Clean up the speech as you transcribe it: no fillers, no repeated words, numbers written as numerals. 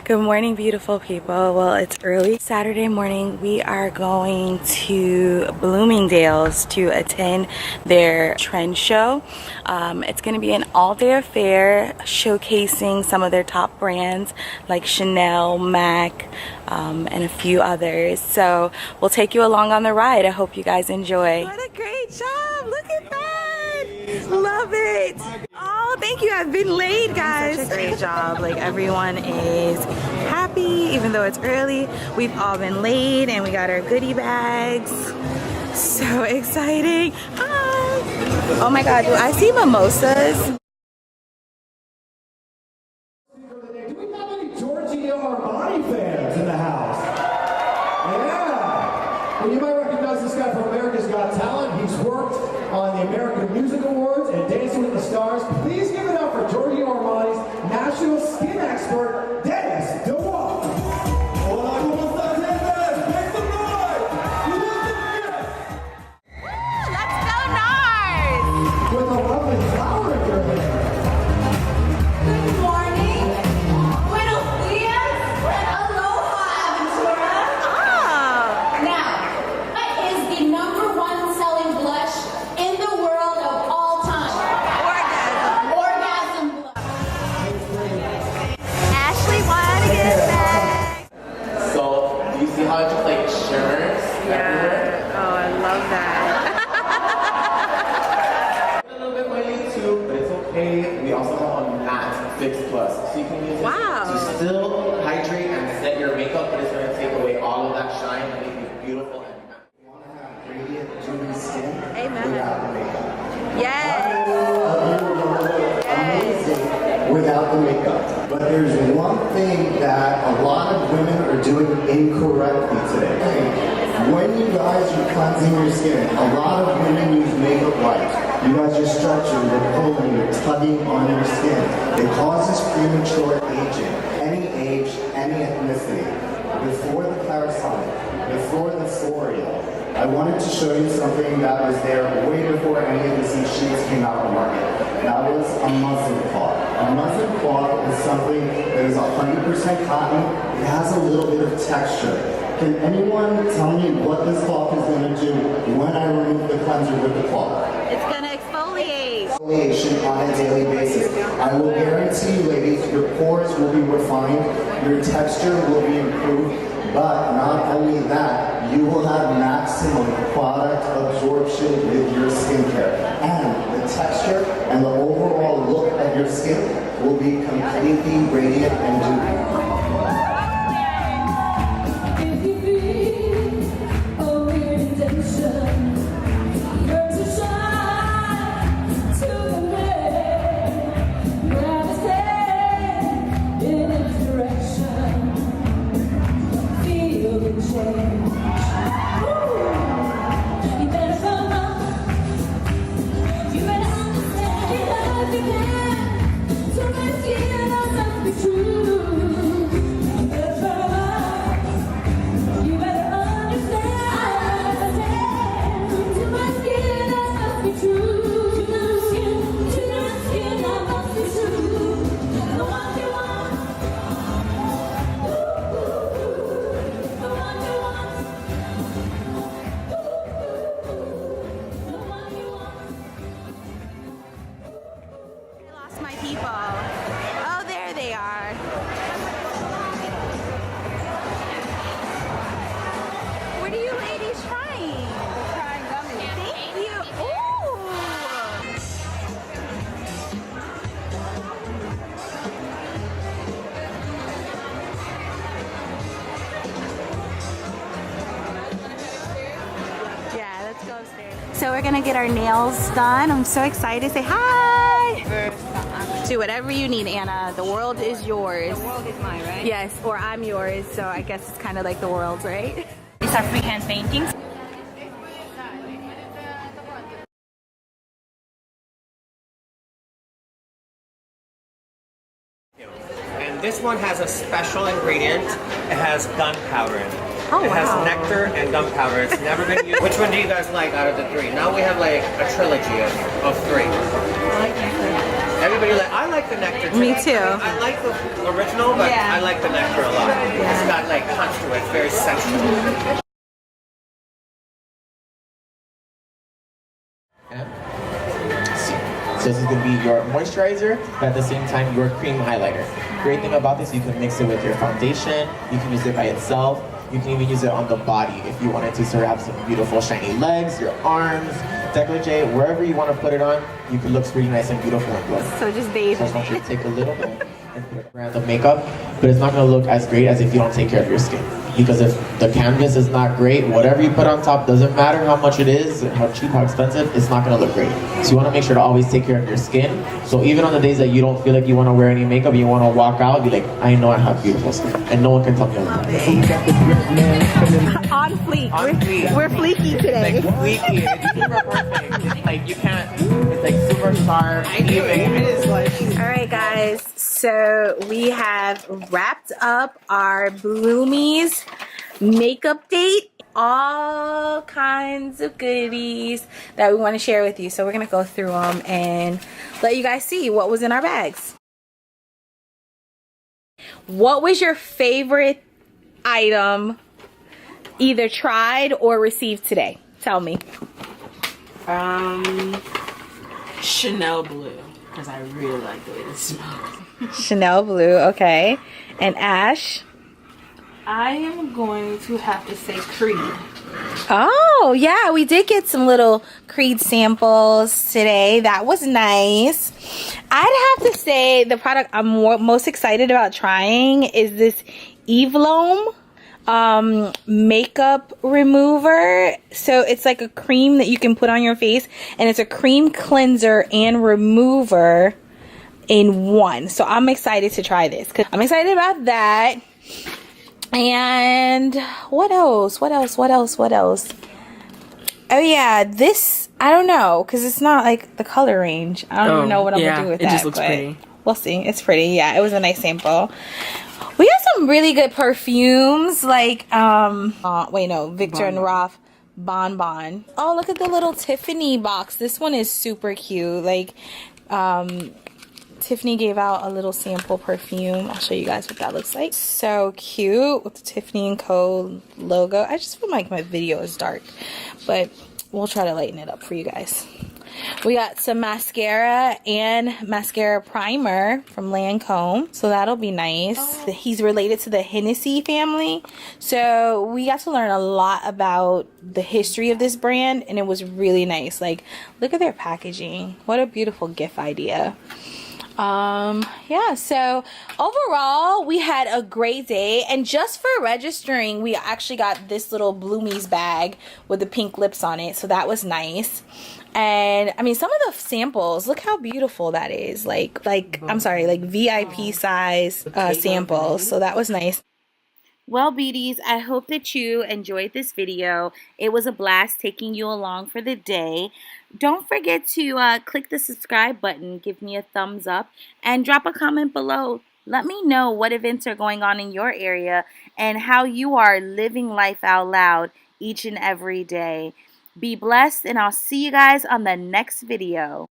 Good morning, beautiful people. Well, it's early Saturday morning. We are going to Bloomingdale's to attend their trend show. It's going to be an all-day affair showcasing some of their top brands like Chanel, MAC, and a few others. So we'll take you along on the ride. I hope you guys enjoy. What a great job! Look at that! Love it! Oh, thank you. I've been late, guys. Such a great job. Like, everyone is happy, even though it's early. We've all been late, and we got our goodie bags. So exciting. Hi. Oh my God, do I see mimosas? Do we have any Giorgio Armani fans in the house? Yeah. Well, you might recognize this guy from America's Got Talent. He's worked on the American Music Awards and Dancing with the Stars. Please give it up for Giorgio Armani's national skin expert, Dennis DeWalt. Hola, ¿cómo estás, gente? Make some noise! Let's go, Nars! With a lovely flower in your hair. Good morning. Buenos dias. Aloha, Aventura. Oh. Now, what is the #1 selling blush in the world of all time? Orgasm blush. Ashley wanted to get it back. So, do you see how it just like shimmers everywhere? Oh, I love that. A little bit oily too, but it's okay. We also have a matte Fix Plus, so you can use Wow. it to still hydrate and set your makeup, but it's going to take away all of that shine and make you beautiful and matte. You want to have radiant, dewy skin Amen. without the makeup. Yes. Amazing without the makeup. But there's one thing that a lot of women are doing incorrectly today. When you guys are cleansing your skin, a lot of women use makeup wipes. You guys are stretching, you're pulling, you're tugging on your skin. It causes premature aging. Any age, any ethnicity. Before the Clarisonic, before the Floreal, I wanted to show you something that was there way before any of these sheets came out on the market. That was a muslin cloth. A muslin cloth is something that is 100% cotton. It has a little bit of texture. Can anyone tell me what this cloth is going to do when I remove the cleanser with the cloth? It's gonna exfoliate. Exfoliation on a daily basis. I will guarantee you, ladies, your pores will be refined, your texture will be improved, but not only that, you will have maximum product absorption with your skincare. And the texture and the overall look of your skin will be completely radiant and dewy. If you feel a weird intention, yearn to shine to the man, grab his hand in a direction, feel the change. Ooh, you better come on, you better understand it as you can, to make it all must be true. You better come on. You better understand. To my skin, that must be true. To my skin, that must be true. The one you want. The one you want. The one you want. I lost my people. Oh, there they are. What are you ladies trying? Trying gummies. Thank you. Ooh. Yeah, let's go upstairs. So we're gonna get our nails done. I'm so excited. Say hi. Do whatever you need, Anna. The world is yours. The world is mine, right? Yes, or I'm yours. So I guess it's kind of like the world's, right? These are freehand paintings. And this one has a special ingredient. It has gunpowder in it. Oh, it has wow. nectar and gunpowder. It's never been used. Which one do you guys like out of the three? Now we have like a trilogy of three. I like nectar. Everybody I like the nectar too. Me too. I like the original, but Yeah. I like the nectar a lot. It's got like punch to it. It's very sensitive. So this is going to be your moisturizer, but at the same time your cream highlighter. Great thing about this, you can mix it with your foundation, you can use it by itself, you can even use it on the body if you wanted to sort of have some beautiful shiny legs, your arms, décolleté, wherever you want to put it on, you can look really nice and beautiful and glow. So just Dave. So I just want you to take a little bit and put it around the makeup, but it's not going to look as great as if you don't take care of your skin. Because if the canvas is not great, whatever you put on top, doesn't matter how much it is, how cheap, how expensive, it's not going to look great. So you want to make sure to always take care of your skin. So even on the days that you don't feel like you want to wear any makeup, you want to walk out, be like, I know I have beautiful skin. And no one can tell me otherwise. On fleek. On fleek. We're fleeky today. Like fleeky, it's super perfect. It's like you can't, it's like super sharp, even. It is like. All right, guys. So we have wrapped up our Bloomies makeup date. All kinds of goodies that we want to share with you. So we're going to go through them and let you guys see what was in our bags. What was your favorite item either tried or received today? Tell me. Chanel Blue, because I really like the way it smells. Chanel Blue, okay. And Ash? I am going to have to say Creed. Oh, yeah, we did get some little Creed samples today. That was nice. I'd have to say the product I'm most excited about trying is this Evelome makeup remover. So it's like a cream that you can put on your face, and it's a cream cleanser and remover in one. So I'm excited to try this. I'm excited about that. And what else? Oh yeah, this, I don't know, because it's not like the color range. I don't even know what I'm gonna do with that. It just looks but pretty. We'll see. It's pretty. Yeah, it was a nice sample. We got some really good perfumes, like Victor and Rolf Bonbon. Oh, look at the little Tiffany box. This one is super cute. Like Tiffany gave out a little sample perfume. I'll show you guys what that looks like. So cute with the Tiffany & Co. logo. I just feel like my video is dark, but we'll try to lighten it up for you guys. We got some mascara and mascara primer from Lancome, so that'll be nice. He's related to the Hennessy family, so we got to learn a lot about the history of this brand, and it was really nice. Like, look at their packaging. What a beautiful gift idea. Yeah, so overall we had a great day, and just for registering we actually got this little Bloomies bag with the pink lips on it, so that was nice. And I mean, some of the samples, look how beautiful that is. Like I'm sorry, like VIP size samples, so that was nice. Well, beauties, I hope that you enjoyed this video. It was a blast taking you along for the day. Don't forget to click the subscribe button, give me a thumbs up, and drop a comment below. Let me know what events are going on in your area and how you are living life out loud each and every day. Be blessed, and I'll see you guys on the next video.